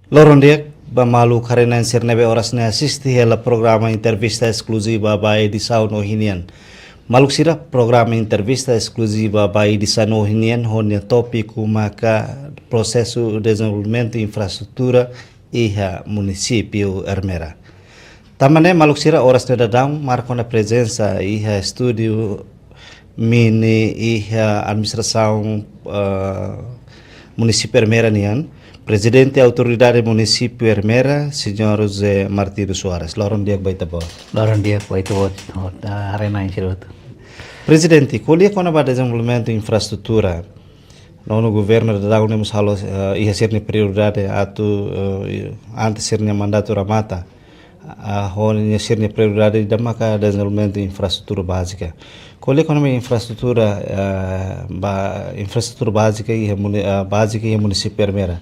Loron dia bamalu karena sirnebe oras ne assisti hela programa entrevista exclusiva ba edição no hinian. Maluk sira programa entrevista exclusiva ba edição no hinian honya tópico maka processo de desenvolvimento de infraestrutura iha município Ermera. Tamane maluk sira oras ne dadang marco na presença iha estúdio mini iha administração município Ermera nian. Presidente da Autoridade Município Ermera, Senhor José Martínez Soares. Loron dia baita bo. Loron dia baita bo. Arena em Chiroto. Presidente, qual kona ba desenvolvimento infraestrutura? No governo da Dago nemos halo ia ser prioridade atu antes ser mandato ramata. Ia ser prioridade da maka desenvolvimento infraestrutura básica. Qual kona infraestrutura infraestrutura básica e município Ermera?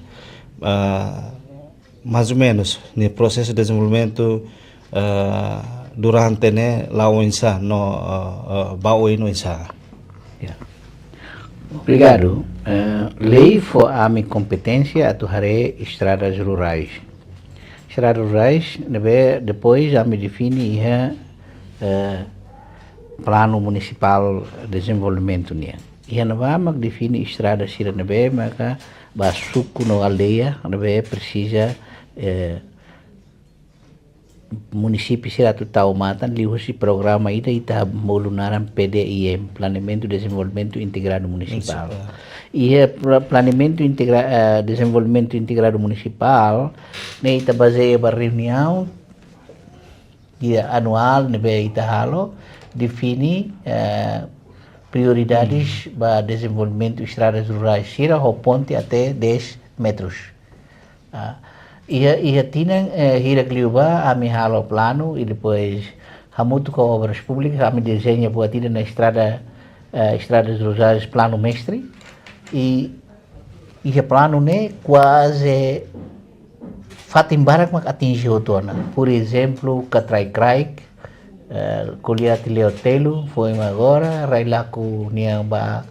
Mais ou menos no processo de desenvolvimento durante lá o insa no baoi no insa. Obrigado. Lei foi a minha competência a torre estradas rurais. Estradas rurais depois já me define plano municipal de desenvolvimento nia. E não vai define estradas sira nebe maka basuku no aldeia nebe precisa município sira tu tau matan liu si programa ida ita molunaran PDIM Planeamento de Desenvolvimento Integrado Municipal. E Planeamento Desenvolvimento Integrado Municipal ne ita baseia ba reunião dia anual nebe ita halo define prioridades para desenvolvimento de estradas rurais, sira ao ponte até 10 metros. E tinha hira a me halo plano e depois hamuto com obras públicas, a me desenha boa tira na estradas rurais plano mestre e o plano né quase fatimbarak mak atinge o tona. Por exemplo, Katrai-Kraik Kuliah Leotelo foi agora, Railaku niang ba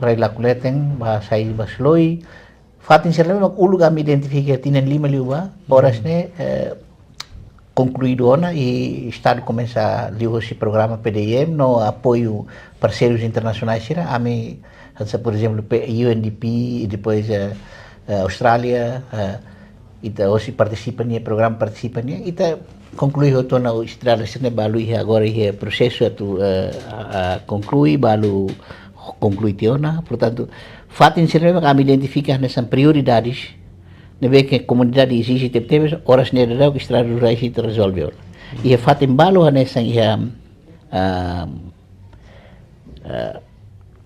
Railaku Leteng ba sai basloi. Fatin sila ulu kami identificar tinan 5 liuba, horas ne concluído ona e Estado começa a liu esse programa PDIM no apoio parceiros internacionais sira, ami por exemplo UNDP e depois Austrália e hoje participa no programa participa ne e conclui o tono o estrada sene balu agora é processo a conclui balu conclui tiona portanto fatin sene kami identificar nessas prioridades nebe que a comunidade exige teve horas ne da que estrada rural se resolveu e fatin balu nessa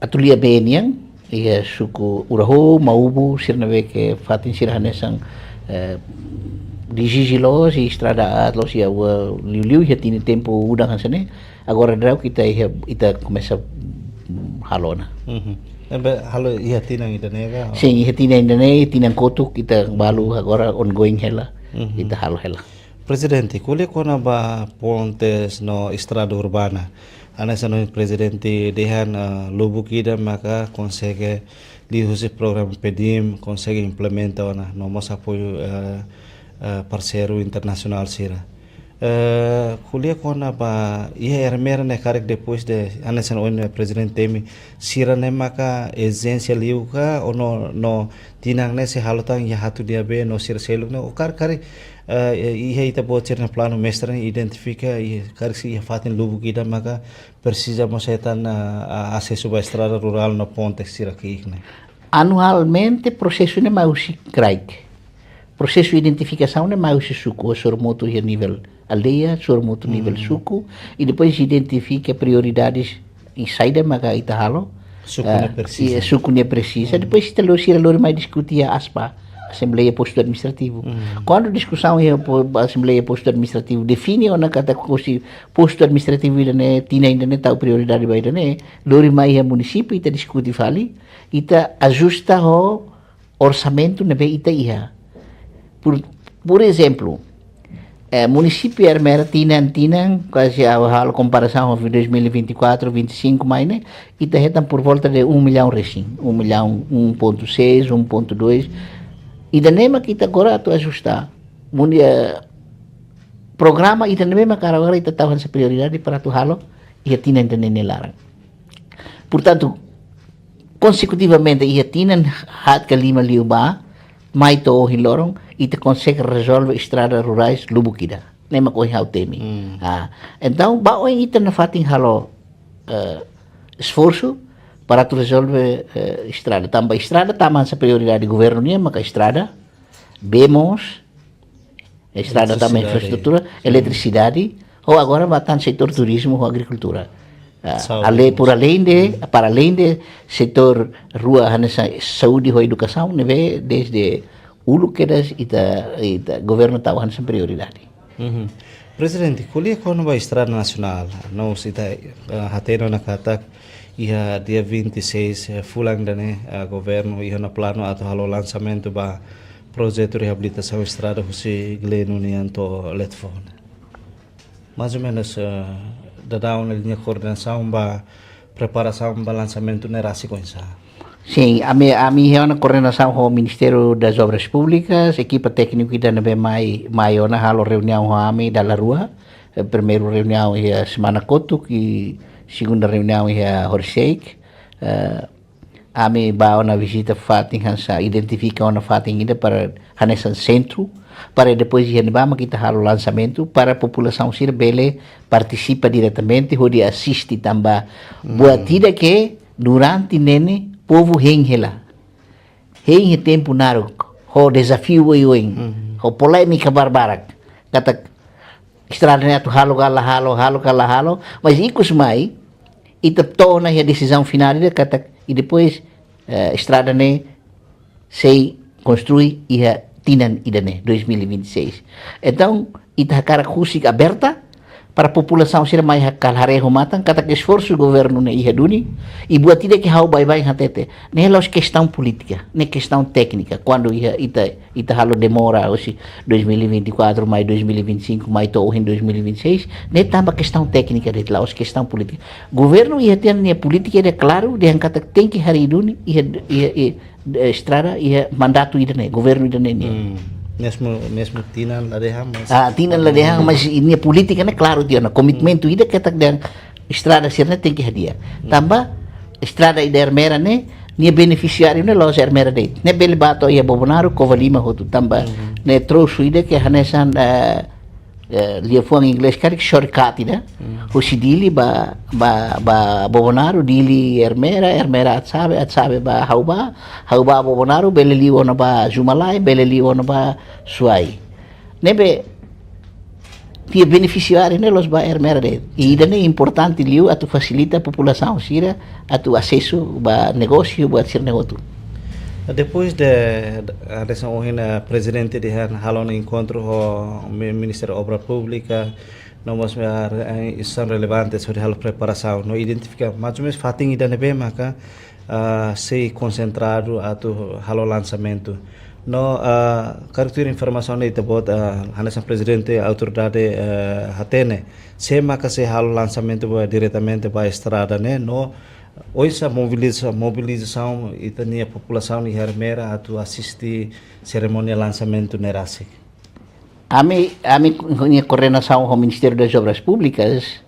atulia benian e suku uraho maubu sirnebe que fatin sirha nessa digigilos e estrada atlos e liu já tinha tempo udang sene agora drau kita começa halona halo ia tinang idanega sim ia tinang idane tinang kotu kita balu agora ongoing hela kita halo hela. Presidente, kule kona ba pontes no estrada urbana ana sano presidente dehan lubukida maka consegue liu esse programa pedim consegue implementar no nosso apoio parceiro internacional sira. Kuliah kona ba ia Ermera ne karek depois de anasan on presidente temi sira ne maka exência liuka ono no tinang ne se halotang ya hatu dia be no sira seluk ne o kari ia ita bocer na plano mestre identifica e karek si fatin lubu kita maka precisa mosetan acesso ba estrada rural no ponte sira ki ne. Anualmente processo ne mausi kraik. Processo de identificação é mais o suco, o sormoto a nível aldeia, sormoto nível suco, e depois identifica prioridades e sai da maga itahalo. Suco não precisa. Depois se talvez mais discutir a ASPA, Assembleia Posto Administrativo. Quando a discussão é a Assembleia Posto Administrativo define ou na categoria posto administrativo ainda tinha ainda tal prioridade vai ainda lori mais a município ita discute fali ita ajusta o orçamento na ita ia. Por exemplo, município Ermera tinang quase a comparação com 2024, 25 mais né, e está por volta de 1 milhão recém, 1 milhão, 1.6, 1.2 ida nema kita agora atu ajustar. Mundia programa ida nema cara agora ita tahu essa prioridade para tu halo ia tina entender larang. Portanto, consecutivamente ia tina hat ka 5 liuba mai to hilorong ita consegue resolve estradas rurais lubukida. Nema ko hau temi. Então, bao ita na fating halo esforço para tu resolver estrada. Também estrada taman sa prioridade governo niya maka estrada. Vemos estrada também infraestrutura, eletricidade, ou agora batan setor turismo ou agricultura. Para além de setor rua hanessa saúde ou educação, neve desde ulukedas ita governo tahu hanessa prioridade. Presidente, kuliah kono ba estrada nacional, nós ita hateno nakatak ia dia 26 fulang dane governo ia na plano atau halo lançamento ba projeto de reabilitação estrada José Gleno nianto letfone. Mais ou menos da uma linha de coordenação ba preparação ba lançamento nerasi coisa. Sim, a minha na coordenação com o Ministério das Obras Públicas, equipa técnica da nebe mai ona halo reunião com a da la rua. Primeiro reunião é semana kotuk e segunda reunião é Horseik. Ami ba na visita fating hansa identifica ona fating ida para hanessa centro para depois de ba kita halo lançamento para a população sir bele participa diretamente ou de assiste também buat tidak que durante nene povo hengela heng tempo naru ho desafio oing ho polêmica barbarak kata estrada neto halo kala mas ikus mai ita tona a decisão final ida kata e depois estrada ne sei construir e tinan idane 2026. Então ita cara kusik aberta para a população ser mais calharejo matan kata que esforço do governo ne ia duni e buat tidak que hau bye hatete ne los questão política ne questão técnica quando ita halo demora hoje 2024 mais 2025 mais to em 2026 ne tamba questão técnica de lá os questão política governo ia ter ne política é claro de kata tem que hari duni ia estrada ia mandato ida ne governo ida ne mesmo tinan la deha mas tinan la deha mas ini política né claro dia na commitmento ida que tak dan estrada sirna tem que hadia tamba estrada ida hermera né ni beneficiário né los hermera de né bel bato ia bobonaro covalima hotu tamba né trouxe ida que hanesan lia fuang inglês cara que shortcut ida o sidili ba bobonaro dili hermera atsabe ba hauba bobonaro beleli ona ba jumalai beleli ona ba suai nebe tia beneficiário né los ba hermera de e ida né importante liu atu facilita a população sira atu acesso ba negócio ba sir negócio. Depois de a presidente de halon encontro com o Ministério da Obra Pública, nós são relevantes sobre a preparação, não identifica mais ou menos fating ida nebe maka se concentrado ato halo lançamento. No caracter informação ne tabot hanasa presidente autoridade hatene se maka se halo lançamento diretamente para a estrada né no hoje a mobilização e a população de Hermera a assistir cerimônia de lançamento nerasi. A minha coordenação com o Ministério das Obras Públicas,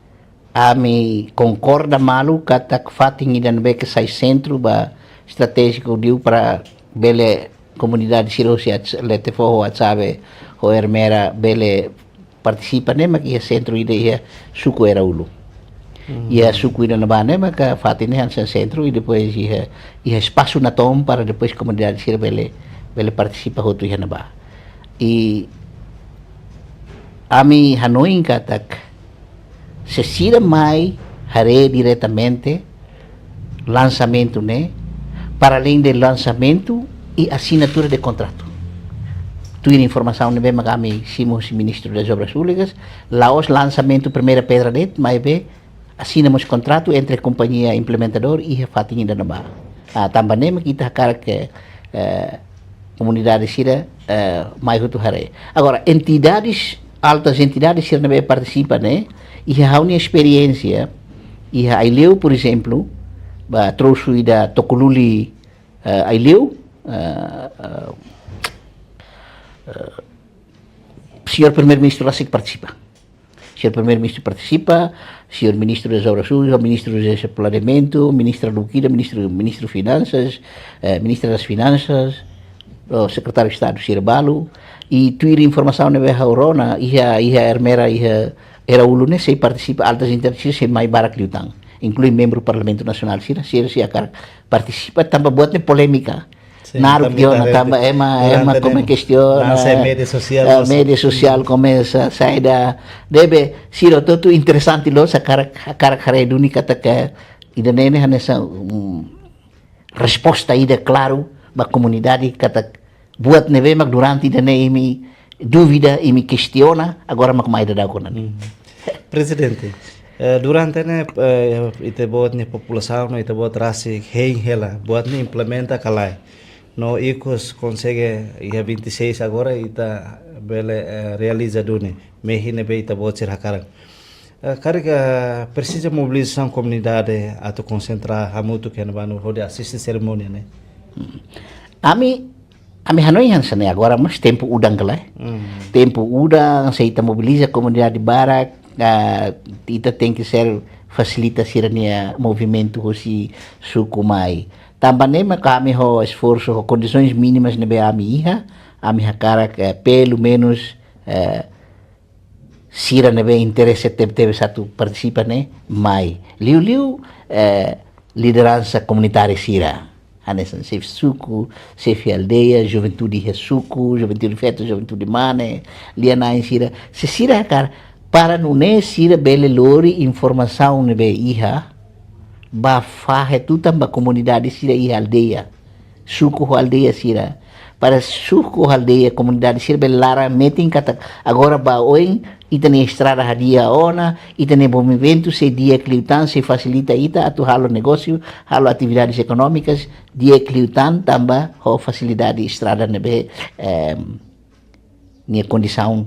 a mim concorda malu kata fating idan be que sai centro ba estratégico diu para bele comunidade sirosia lete fo sabe o Hermera bele participa né mas que centro ide suco era ulu. Ia suku ida na bane maka fatine hansa centro e depois ia espaço na tom para depois comunidade sir bele participa hotu ia na ba e ami hanoin katak se sira mai hare diretamente lançamento né para além do lançamento e assinatura de contrato tuir informação ne bem kami simos ministro das obras públicas laos lançamento primeira pedra det mai be assinamos contrato entre a companhia implementador e a fatinha da Nabá. Também kita cara que comunidade sira mais outro hare. Agora altas entidades sira também participam né e há uma experiência e a Ileu por exemplo trouxe da Tocoluli a Ileu senhor primeiro-ministro lá se participa. Senhor primeiro-ministro participa, senhor ministro das obras sujas, ministro do planeamento, ministra Luquida, ministro finanças, ministra das finanças, o secretário de Estado Cirbalo, e tuir informação na Beja Orona, ia Hermera, era o lunes, se participa, altas internações, se mais barak liutang, inclui membro do Parlamento Nacional, se participa, também buat polêmica. Naru Diona tamba ema como questiona media social começa saída deve siro tudo interessante lo sa cara reduni kata que ida nene hanesa resposta ida claro ba comunidade kata buat neve mak durante ida imi dúvida imi questiona agora mak mai da konan Presidente, durante ne ite buat ni população ite buat rasi hein hela buat ni implementa kalai no ICOS consegue ia 26 agora ita bele realiza dune mehine be ita bocer hakaran carga precisa mobilização comunidade ato concentrar hamutu que banu hode assiste cerimônia né ami hanoi hansane agora mas tempo udang kala tempo udang seita mobiliza comunidade barak ita tem que ser facilita sirania movimento hosi suku mai também kami ho esforço ho condições mínimas nebe ami hakara pelo menos sira nebe interesse teve satu participa ne mai liu liderança comunitária sira anesan sef suku sef aldeia juventude suku juventude feta juventude mane liana sira se sira hakara para não sira bele lori informação nebe ba fahe tu tamba comunidade sira e aldeia suku aldeia sira para suku aldeia comunidade sira belara metin kata agora ba oin itane estrada hadia ona itane movimento se dia cliutan se facilita ita atu halo negócio halo atividades econômicas dia cliutan tamba ho facilidade estrada nebe nia condição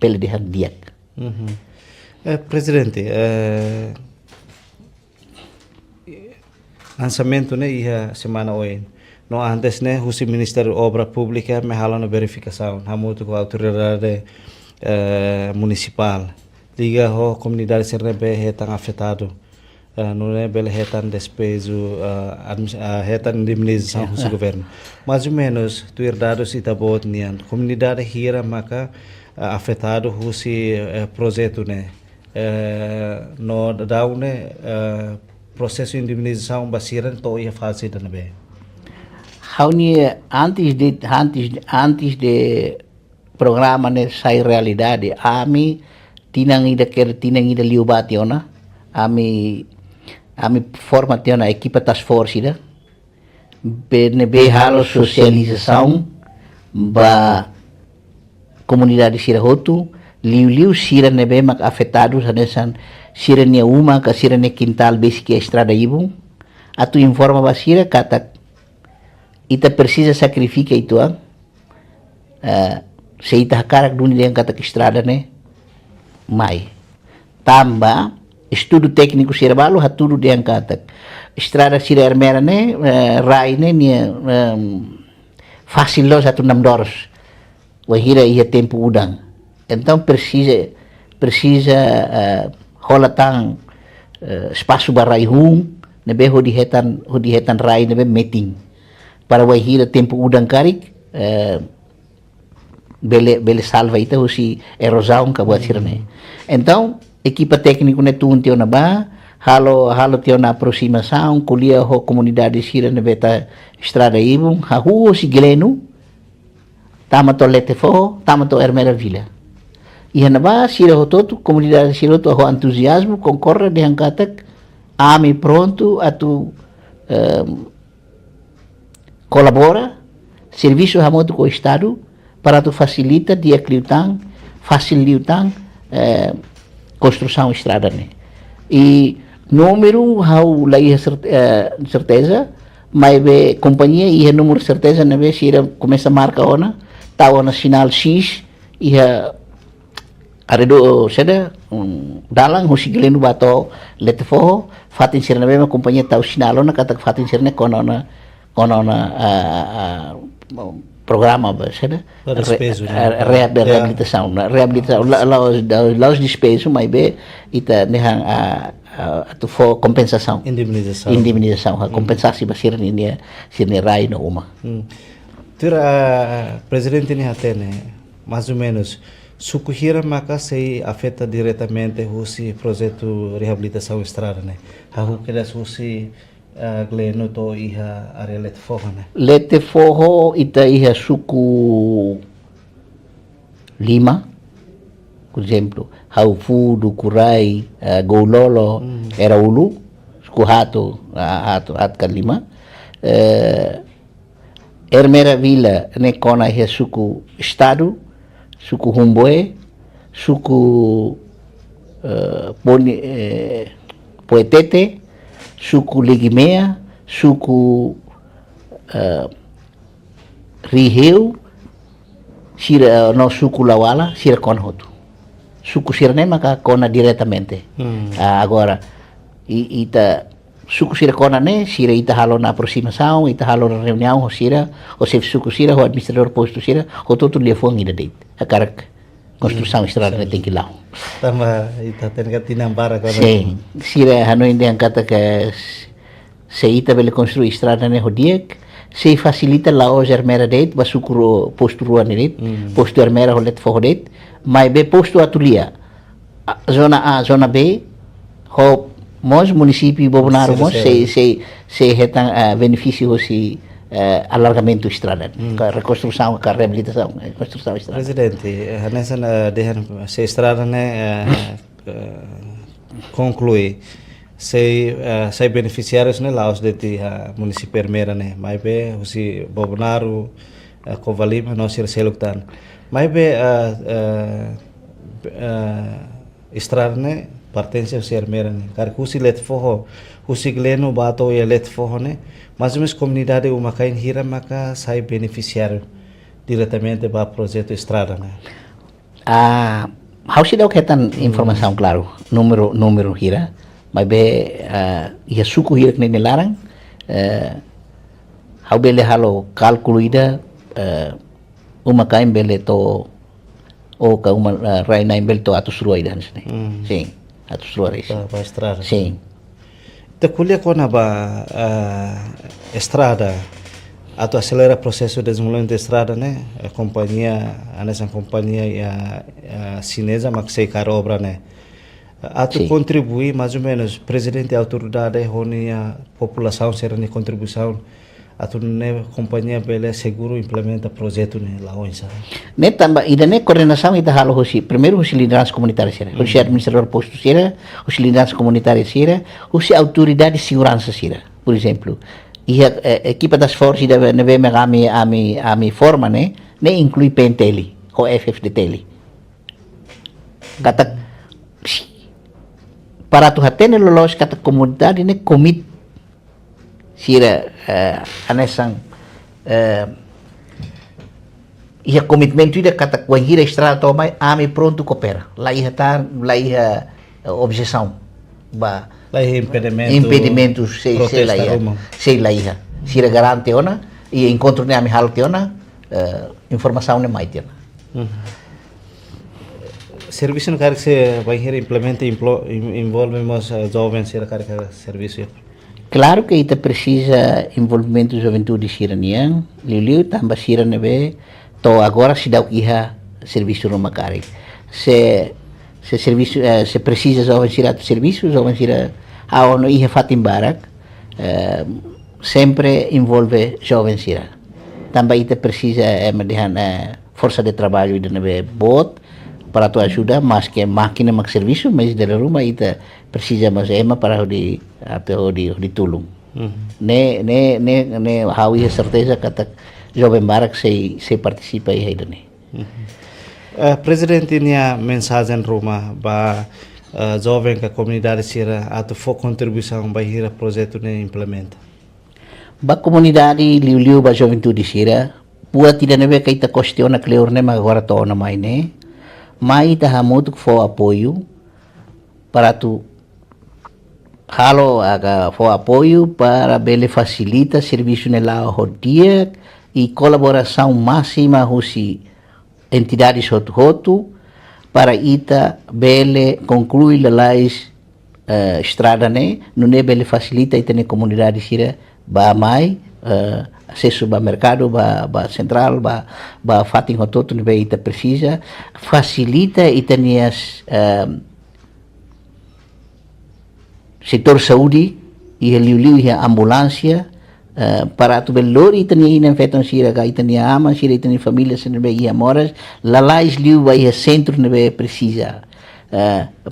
pele de dia Presidente lançamento né ia semana hoje no antes né o Ministério Obra Pública me halou na verificação hamutu com a autoridade municipal liga ho comunidade serbe hetan afetado não é bela hetan despeso hetan indemnização do governo mais ou menos tu dados itabot nian comunidade hira maka afetado o projeto né no dau né processo de indemnização basiran to ia fase da nebe. Antes de programa ne sai realidade, ami tinang ida liubati ona, ami forma tiona equipa task force ida, be halo socialização ba comunidade sirahotu, liu sira nebe mak afetados anesan sira nia uma ka sira ne quintal basic estrada ibu atu informa basira kata ita precisa sacrifica itu se ita hakarak duni yang kata estrada ne mai tamba estudo técnico sira balu haturu yang kata estrada sira hermera ne rai ne nia fácil lo satu 6 doros wahira ia tempo udang então precisa holatang espaço barai nebe hodi hetan rai nebe meeting para wahira tempo udang karik bele salva ita hosi erosão ka buat sirne então equipa técnico ne tuntio na ba halo tio na aproximação kuliah ho comunidade sira nebe ta estrada ibum ha si gelenu tamato letefo tamato hermera vila ia na ba sira hototu comunidade sira to ho entusiasmo concorre de hankatak ami pronto atu colabora serviço hamoto com o estado para tu facilita dia cliutan facilitar construção estrada né e número hau lai certeza mas be companhia ia número certeza na vez sira começa marca ona tahu nasional X ia aredo seda dalang husi gelenu bato letefo fatin sirna be companhia tahu sinalo na kata fatin sirna konona programa sabe Para despejo, reabilitação lá os despejos mas bem ita nehang tu for compensação indemnização a compensação para ser ni rai no uma Tira presidente ni hatene mais ou menos sukuhira maka sei afeta diretamente o projeto reabilitação estrada né hahu kedas husi gleno to iha area let foho né lete foho ita iha suku lima por exemplo haufu do kurai gololo era ulu suku hato at lima ermera vila ne kona iha suku estado suku humboe suku poetete suku legimea suku riheu sira no suku lawala sira kona hotu suku sira ne maka kona diretamente agora ita suku sira kona ne sira ita halo na aproximação ita halo na reunião o sira o chef suku sira o administrador posto sira o todo telefone ida deit a karak construção estrada ne tem que lá tama ita tenga tinambara kona sim sira hano inde ang kata ka se ita bele construir estrada ne hodiek se facilita lá o germera deit basukuro posto rua ne deit posto germera holet fo deit mas be posto atulia zona A zona B ho mos município Bobonaro mos se retan benefício hosi alargamento estrada reconstrução a reabilitação construção estrada presidente nessa dehan se estrada né conclui sei beneficiários né lá os de município Ermera né mas be hosi Bobonaro Covalima não ser seluktan mas be estrada né pertence ao Ermera né car husi let forro husi gleno bato e let forro né mas uma comunidade uma kain hira maka sai beneficiário diretamente para projeto estrada né how se dá o que tan informação claro número hira mas be ia suku hira que nem larang how bele halo cálculo ida uma kain bele to o ka uma rai na bele to atus rua ida sim atus rua para estrada sim te kuliah kona ba estrada atau acelera processo de desenvolvimento de estrada né a companhia essa companhia chinesa mas sei cara obra né atu contribuir mais ou menos presidente autoridade roni a população será ni contribuição atu ne companhia bele seguro implementa projeto né lá onde ne tamba ida ne coordenação ida halo hosi primeiro hosi liderança comunitária sira hosi administrador posto sira hosi liderança comunitária sira hosi autoridade de segurança sira por exemplo e a equipa das forças da neve ami forma ne inclui penteli o FF de tele kata para tu hatene lolos kata comunidade ne commit sira anesan ia commitmento ida kata kuangira estrada toma ami pronto coopera lá ia objeção ba lá impedimentos sei lá ia sira garante ona e encontro ne ami halte ona informação ne mais tena serviço no cara que se vai implementa envolve mais jovens sira cara serviço claro que ita precisa envolvimento juventude siranian liu tambah sirane be to agora se dá o que serviço no macari se serviço se precisa jovem sira serviço jovem sira a ono ia fatim barak sempre envolve jovem sira tambah ita precisa medihan força de trabalho ida nebe bot para tu ajuda mas que máquina mak serviço mas de rumah ita precisa mas para di tulung ne hawi certeza kata jovem barak se participa aí idane presidente nia mensagem rumah ba jovem ka comunidade sira atu fo contribuição ba hira projeto ne implementa ba comunidade liu ba juventude sira pura tidak nebe kaita questiona clear ne agora to na mai ne mai ta hamutu fo apoio para tu halo aga fo apoio para bele facilita serviço ne lá rodia e colaboração máxima com entidades roto para ita bele concluir a estrada né, não é bele facilita ita na comunidade sira ba mai acesso ao mercado, ba central, ba fating hototo nebe ita precisa, facilita ita nias setor saúde e liu e ambulância para tu belori ita ni ina feton sira ga ita ni ama sira ita ni família se nebe ia moras lalais liu vai centro nebe precisa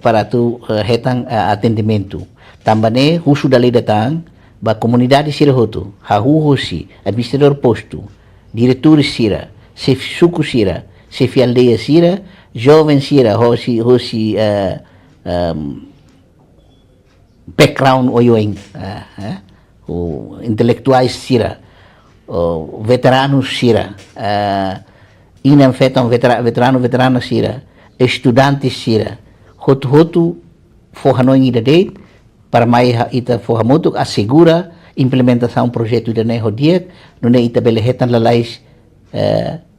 para tu retan atendimento também husu da lei datang ba comunidade sira hotu hosi administrador posto diretor sira chef suku sira chef aldeia sira jovem sira hosi background oyoing o intelectuais sira o veteranos sira inam fetam veterano sira estudantes sira hotu forhanoi ida date para mais ita forramoto assegura implementação projeto ida ne hodiek não ita belehetan lalais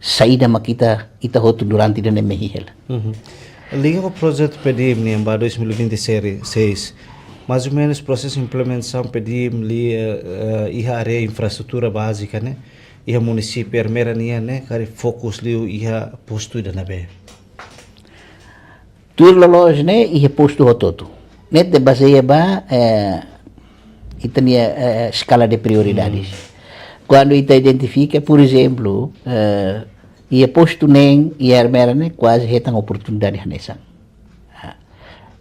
saída makita ita hotu durante ida ne mehihel. Liga com o projeto PDIM ni em 2026 mais ou menos processo de implementação PDIM li iha área infraestrutura básica né iha município ermera nia né kari fokus liu iha posto ida na be tur lolos né iha posto hototo net de baseia ba ita nia escala de prioridades quando ita identifica por exemplo ia posto nem ia ermera né quase retan oportunidade nessa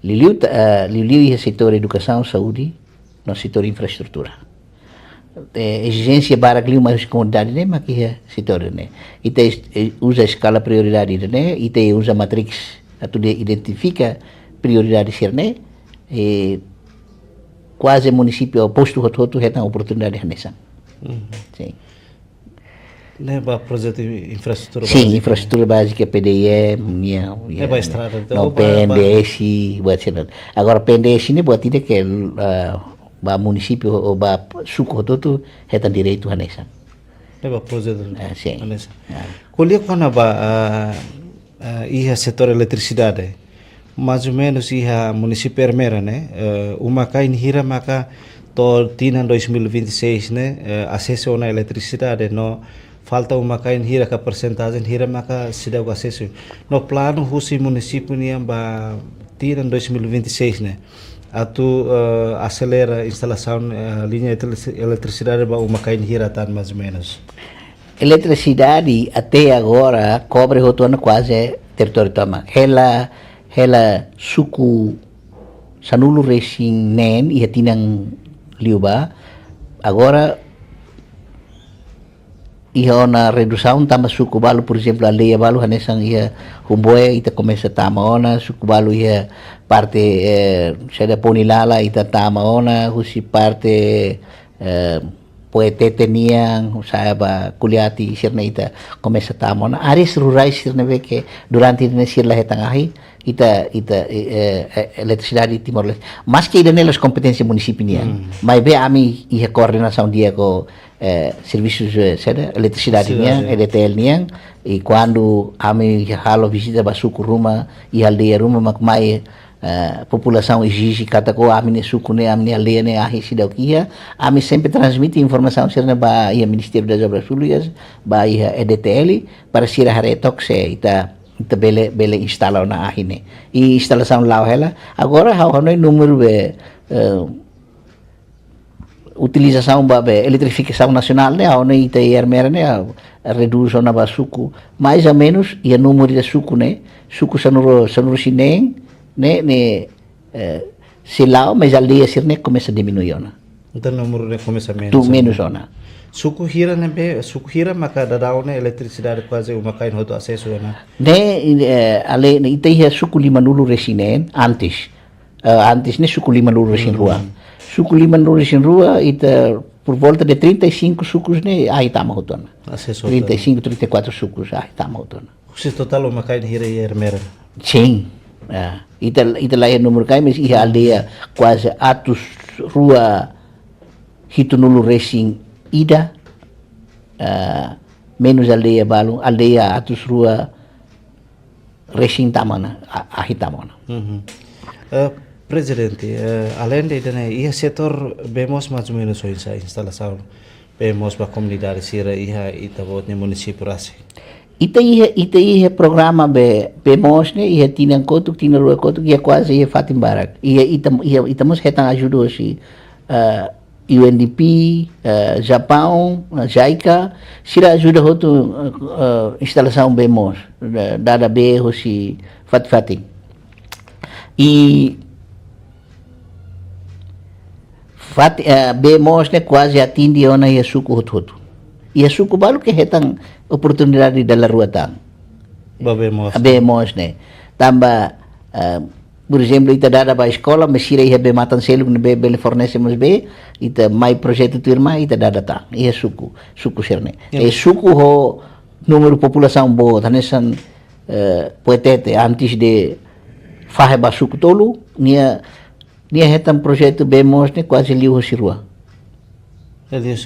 Liliu ia setor educação, saúde, no setor infraestrutura. Exigência para aquilo mais comunidade, né? Mas que é setor, né? E usa escala prioridade, né? E usa matrix, tu identifica prioridade, né? E quase município posto roto retan oportunidade nessa. Sim. Né, para projeto de infraestrutura básica. Sim, infraestrutura básica, PDE, é para estrada. Não, PNDS, agora PNDS não pode dizer que o município ou o suco todo tem direito a nessa. É para projeto. Sim. Quando quando ia setor eletricidade, mais ou menos ia município ermera, né? Uma cai em hira maka to tina 2026, né? Acesso na eletricidade, no falta uma kain hira ka percentagem hira maka sida o acesso no plano husi município ni amba tira 2026 né atu acelera a instalação linha eletricidade ba uma kain hira tan mais ou menos eletricidade até agora cobre rotono quase território tama ela suku sanulu racing nen ia tinang liuba agora iha na redução tama suku balu por exemplo a lei balu hanesang ia humboe ita começa tama ona suku balu ia parte sada ponilala ita tama ona husi parte poetete niang usaba kuliati sirna ita começa tama ona áreas rurais sirna ve que durante ita sirla hetangahi ita eletricidade Timor-Leste mas que ida nelas competência município niang mas be ami iha coordenação dia ko serviços eletricidade niang EDTL niang e quando ami halo visita basuku rumah e aldeia rumah makmai população exige kata ko ami ne suku ne ami aldeia ne ahi sidau kia ami sempre transmite informação serna ba ia Ministério das Obras Públicas ba ia EDTL para sira haretok se ita bele instala na ahi ne e instalação lá ela agora hau hanoi número utilização ba eletrificação nacional né onde ita ermera né reduz na basuku mais ou menos e o número de suku né suku sanuro sineng né se lá mas ali a né começa a diminuir ona então o número né começa menos tu menos ona suku hira né suku hira maka dadau né eletricidade quase uma kain hoto acesso né ale ita ia suku lima nulu resinen antes né suku lima nulu resin rua suku lima nulu resin rua ita por volta de 35 sucos né aí tama hotona 35 34 sucos aí tama hotona se total uma kain hira ia ermera sim ita lá é número kai mas ia aldeia quase atos rua hitunulu racing ida menos aldeia balum, aldeia atus rua recintamana, ahitamana. Presidente, além de ia setor vemos mais ou menos essa instalação, vemos para a comunidade sira ia itabotnya município rasi. Ita ihe programa be mosne ia tina kotuk tina rua kotuk ia quase ia fatim barak. Ita mos hetang ajudo si UNDP, Japão, JICA, sira ajuda hotu instalação be mos, dada be hosi fatim. E be mosne quase atende ona ia suku hotu. Ia suku balu ke hetang oportunidade dalam ruatan. Bemos ne. Tambah, por exemplo, ita dada ba escola, mesira ia be matan selu ne be bele fornecemos be, ita mai projeto tu irmã ita dada ta. Ia suku serne. E suku ho número população bo, tanesan poetete antes de fahe ba suku tolu, nia hetam projeto bemos ne quase liu sirua.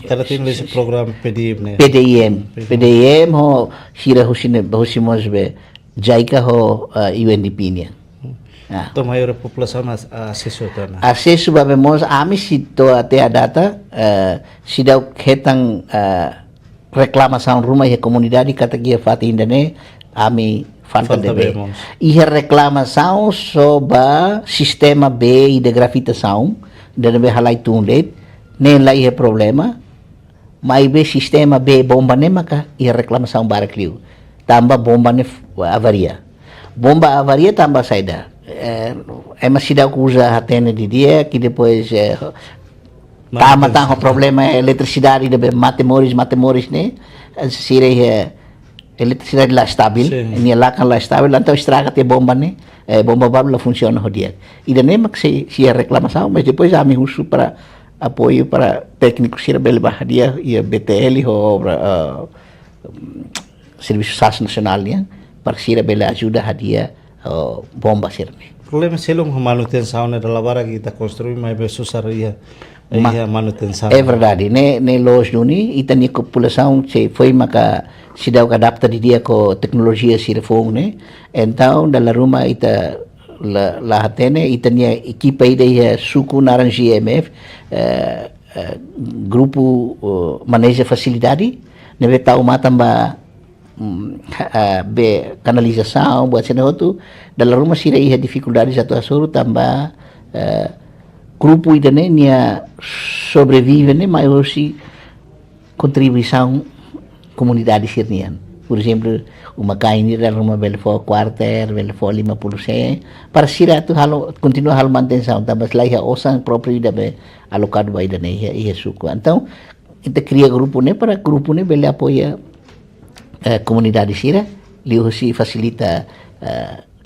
Cada tem esse programa PDIM, né? PDIM ho sira hosimos be JICA ho UNDP nya. Então maior população acesso tana. Acesso babemos ami sito até a data sidau hetang reclamação rumah e comunidade kata gia fati indane ami falta de be. E reclamação sobre sistema B de gravitação de be halai tundet nem lá é problema, mas o sistema B bomba nem maca e reclamação barakliu, tambah bomba nem avaria, bomba avaria tambah saída, mas se dá que usa a tena de dia que depois tá o problema é eletricidade de matemoris né, se é eletricidade lá estável, nem lá kan lá estável, então estraga te bomba né, bomba baru lá funciona o dia, e nem maca se é reclamação, mas depois a mim uso para apoio para técnicos Sirabel Bahadia e a BTL ou Serviço SAS Nacional para Sirabel ajuda hadia bomba sirne. O problema é a manutenção da lavara que está construindo, mas é susar a manutenção. É verdade, ne los duni ita ni população se foi maka se dá adapta de dia com tecnologia sirfong né, então da rumah ita la hatene itania equipa ida suku naran GMF grupo maneja facilidade neve tau matamba be canalização buat sene hotu dalam rumah sira ia dificuldades satu asuru tambah grupo ida nia sobrevive ne mas aussi contribuição comunidade sirnian. Por exemplo, uma kaini dalam rumah belfo quarter, belfo 50%, para sira tu halo continua halo manutenção, tambah selain osang próprio da be alocado by da ia suku. Então, kita cria grupo ne para grupo ne bele apoia comunidade sira, liu si facilita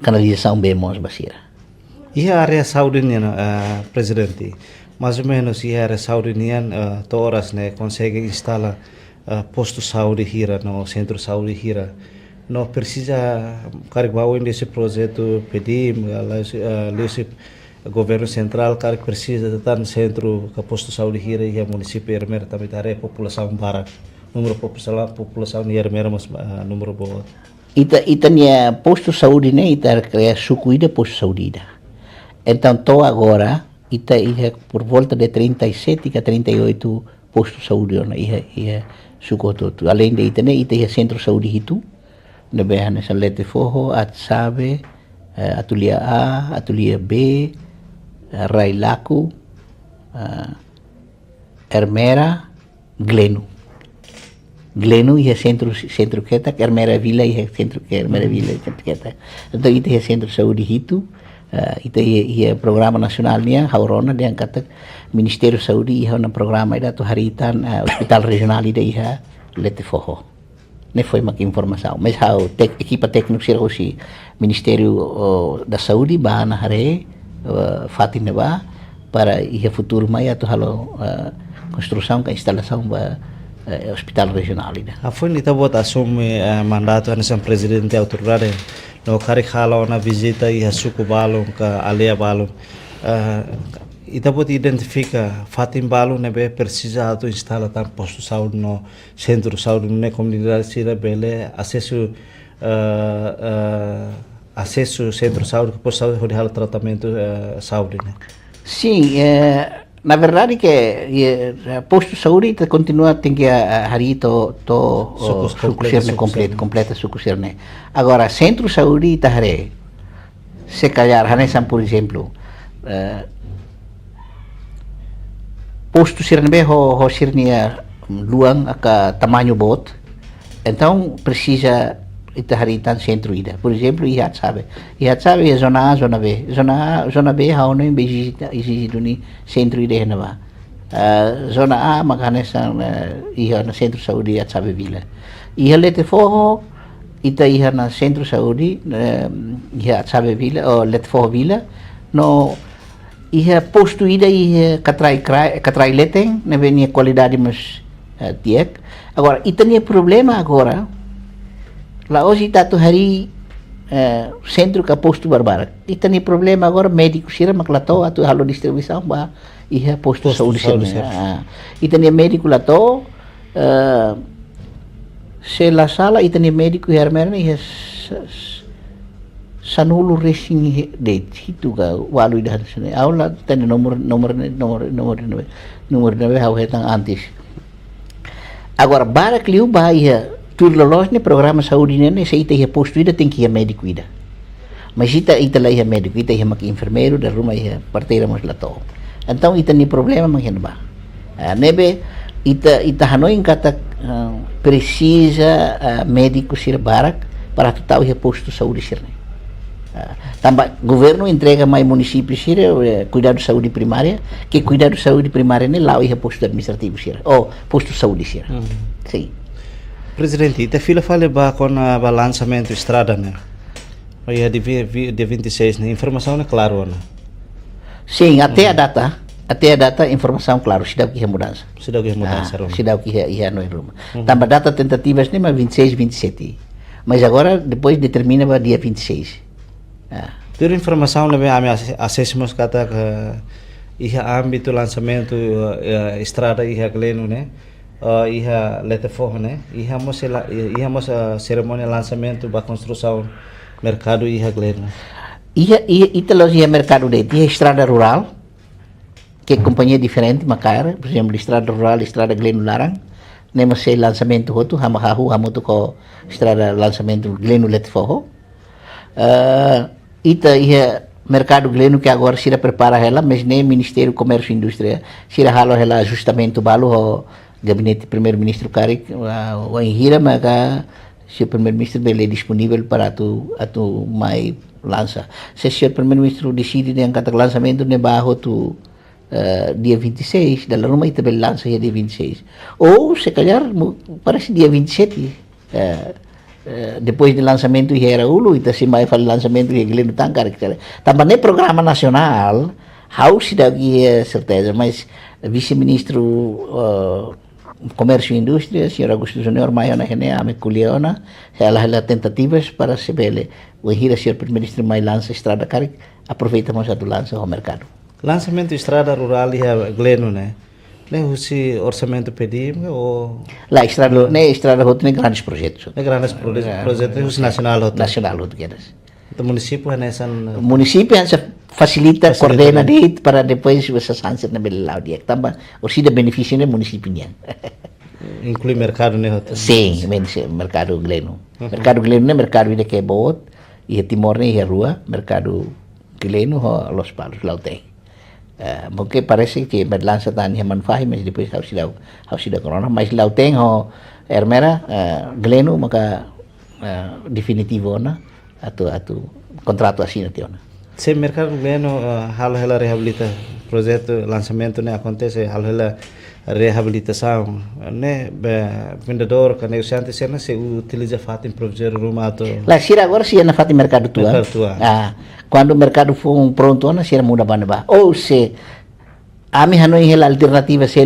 canalização bemos basira. E a área saudiniana, presidente, mais ou menos e a área saudiniana, toras ne consegue instalar posto saúde hira no centro saúde hira não precisa carregar nesse projeto PDIM o governo central que precisa estar no centro que posto saúde hira e o município Ermera também a população barak número população de Ermera mas número boa ita nia posto saúde né ita cria sucuida posto saúde então to agora ita por volta de 37 a 38 postos de saúde ia sukoto além de itene ita centro saúde itu na behana sa lete foho at sabe atulia A atulia B Railaku Ermera Glenu ia centro kita Ermera Vila ia centro Ermera Vila kita então ita ia centro saúde itu ita ia programa nasional nia haurona dia kata Ministério da Saúde ia na programa ida tu haritan hospital regional ida ia lete foho ne foi uma informação mas equipa técnica será o Ministério da Saúde ba na hare fatin ba para ia futuro mai tu halo construção com instalação ba hospital regional ida foi nita bot assume mandato ane san presidente autoridade no kari halo na visita ia suku balong ka alea balong ita pode identifica fatin balu nebe precisa auto instala tam posto de saúde no centro de saúde na comunidade sira bele acesso centro de saúde que possa realizar tratamento saúde, né? Sim, na verdade que posto de saúde continua tem que hari to completa sucusirne. Agora centro de saúde tahare se calhar hanesan por exemplo posto sirne ho sirnia luang aka tamanho bot, então precisa itaharitan centro ida. Por exemplo, ihat sabe é zona A, zona B. Zona B hau no exige duni centro ida henava. Zona A makane sang iha na centro saúde ihat sabe vila. Iha lete forro ita iha na centro saúde ihat sabe vila o lete forro vila no iha posto ida iha katrai leteng na venia qualidade mas tiek. Agora ita nia problema agora lá hoje está tu hari centro que posto barbara. E tem problema agora médico sira maklato atu halo distribuição ba iha posto saúde sira. E tem médico lá to se la sala e tem médico hermerna iha sanulu racing date itu ga walu dah sini. Aula tem nomor hau hetang antes. Agora bara kliu ba iha tudo lolos ne programa saúde ne se ita ia posto ida tem que ir médico ida. Mas ita lá ia médico, ita ia mak enfermeiro da rumah ia parteira mas lá to. Então ita ni problema manghen ba. Nebe ita hanoi kata precisa médico sir barak para tu tahu ia posto saúde sir ne. Tambah governo entrega mais município sir cuidado de saúde primária, que cuidado de saúde primária ne lá ia posto administrativo sir. Oh, posto saúde sir. Sim. Presidente, ita fila fale ba com o lançamento estrada, né? Dia 26, né? Informação é claro, né? Sim, até a data informação claro, se dá que é mudança. Se dá que é mudança, se dá que é no Roma. Também data tentativas nem 26, 27. Mas agora depois determina para dia 26. Ter informação né, acessamos kata que âmbito lançamento estrada e gleno, né? Iha letefo né ihamos cerimônia lançamento da construção mercado iha gleno itelos iha mercado de iha estrada rural que companhia diferente macar por exemplo estrada rural estrada gleno larang nemos se lançamento hotu hamutu ko estrada lançamento gleno letefo iha mercado gleno que agora se prepara ela mas nem Ministério Comércio e Indústria se halo ela ajustamento balo gabinete primeiro-ministro Karik o enhira maka se o primeiro-ministro bele disponível para tu mai lança se o primeiro-ministro decide de angkat lançamento ne bajo tu dia 26 da rumah itu bele lança dia 26 ou se calhar parece dia 27 depois do lançamento era ulu ita se mai fal lançamento que gleno tangkar também programa nacional how se daqui certeza mas vice-ministro Comércio e Indústria, Sr. Augusto Júnior Maia na René, a Meculiona, ela tentativas para se ver o enhira Sr. Primeiro-Ministro Mai lança estrada carik, aproveitamos a do lança ao mercado. Lançamento estrada rural e gleno, né? Nem se orçamento pedimos ou lá estrada hot nem grandes projetos. Nem grandes projetos nacional hot. Nacional hot quedas. O município facilita coordena dit para depois você sancer na bela dia também o se de benefício no município inclui mercado né sim mercado gleno mercado gleno né mercado ide que bot e Timor né e rua mercado gleno ho Los Palos lá tem porque parece que berlança tan yaman fahim mas depois harus da corona mas lá tem ho hermera gleno maka definitivo na atu contrato assim na tiona. Se mercado gleno halo hela reabilita projeto lançamento né acontece halo hela reabilitação né vendedor que negociante se utiliza fatin projeto rumato lá sira agora se na fatin mercado tua quando o mercado for pronto na sira muda banaba ou se a mi hanoi hela alternativa se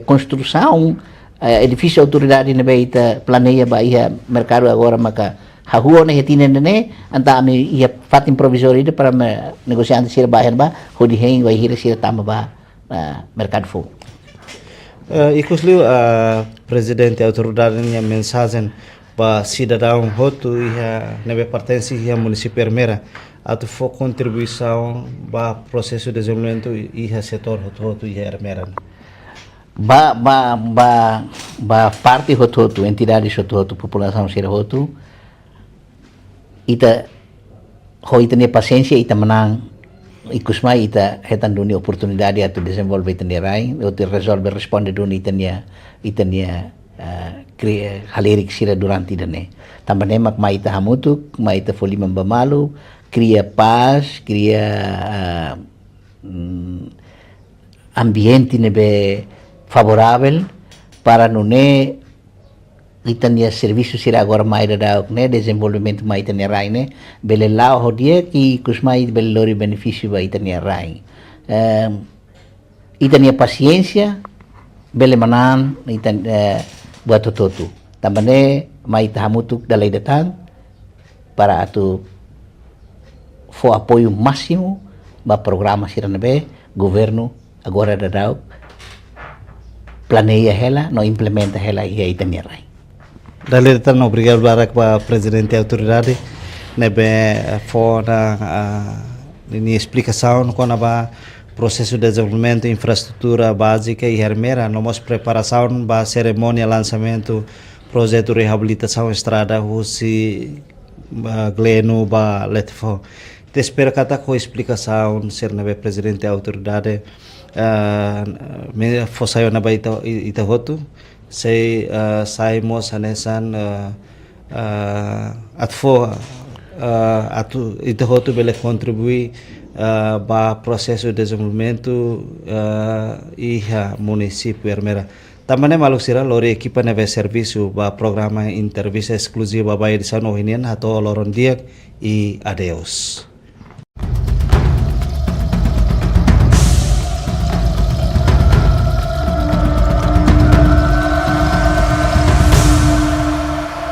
construção edifício autoridade na beita planeia bahia mercado agora maka Hahuo na hitinen ne anta ami ia fatin provisório para negociante sira bayan ba hodi hein vai hira sira tama ba mercado fogo. Ikusliu presidente autoridade nya mensagem para cidadão hotu ia nebe pertence ia município Ermera atu fo contribuição para processo de desenvolvimento ia setor hotu ia Ermera. Ba parte hotu entidade hotu população sira hotu ita ho ita ne paciência ita menang ikusmai ita hetan dunia oportunidade atu desenvolve ita ne rai atu resolve responde dunia ita ne halerik sira durante ita ne tambah mak mai ita hamutuk mai ita foli membamalu cria paz cria ambiente nebe favorável para nune itania serviço sira agora mais da né desenvolvimento mais itania rai né bele lá o dia que kusmai bele lori benefício ba itania rai itania paciência bele manan itan buat totu tambane mai tahamutuk dalai datang para atu fo apoio máximo ba programa sira nebe governo agora da planeia ela no implementa ela e itania rai. Dalil tan obrigado barak pa presidente autoridade nebe fora ini explicação quando ba processo de desenvolvimento infraestrutura básica e Ermera nomos preparação ba cerimônia lançamento projeto reabilitação estrada husi gleno ba letfo te espera kata ko explicação ser nebe presidente autoridade me fosayo na ba ita hotu sei saímos anesan atfo atu ito hotu bele contribui ba processo de desenvolvimento iha município Ermera também maluk sira lori equipa neve serviço ba programa entrevista exclusiva ba edição ohinian hato loron dia e adeus.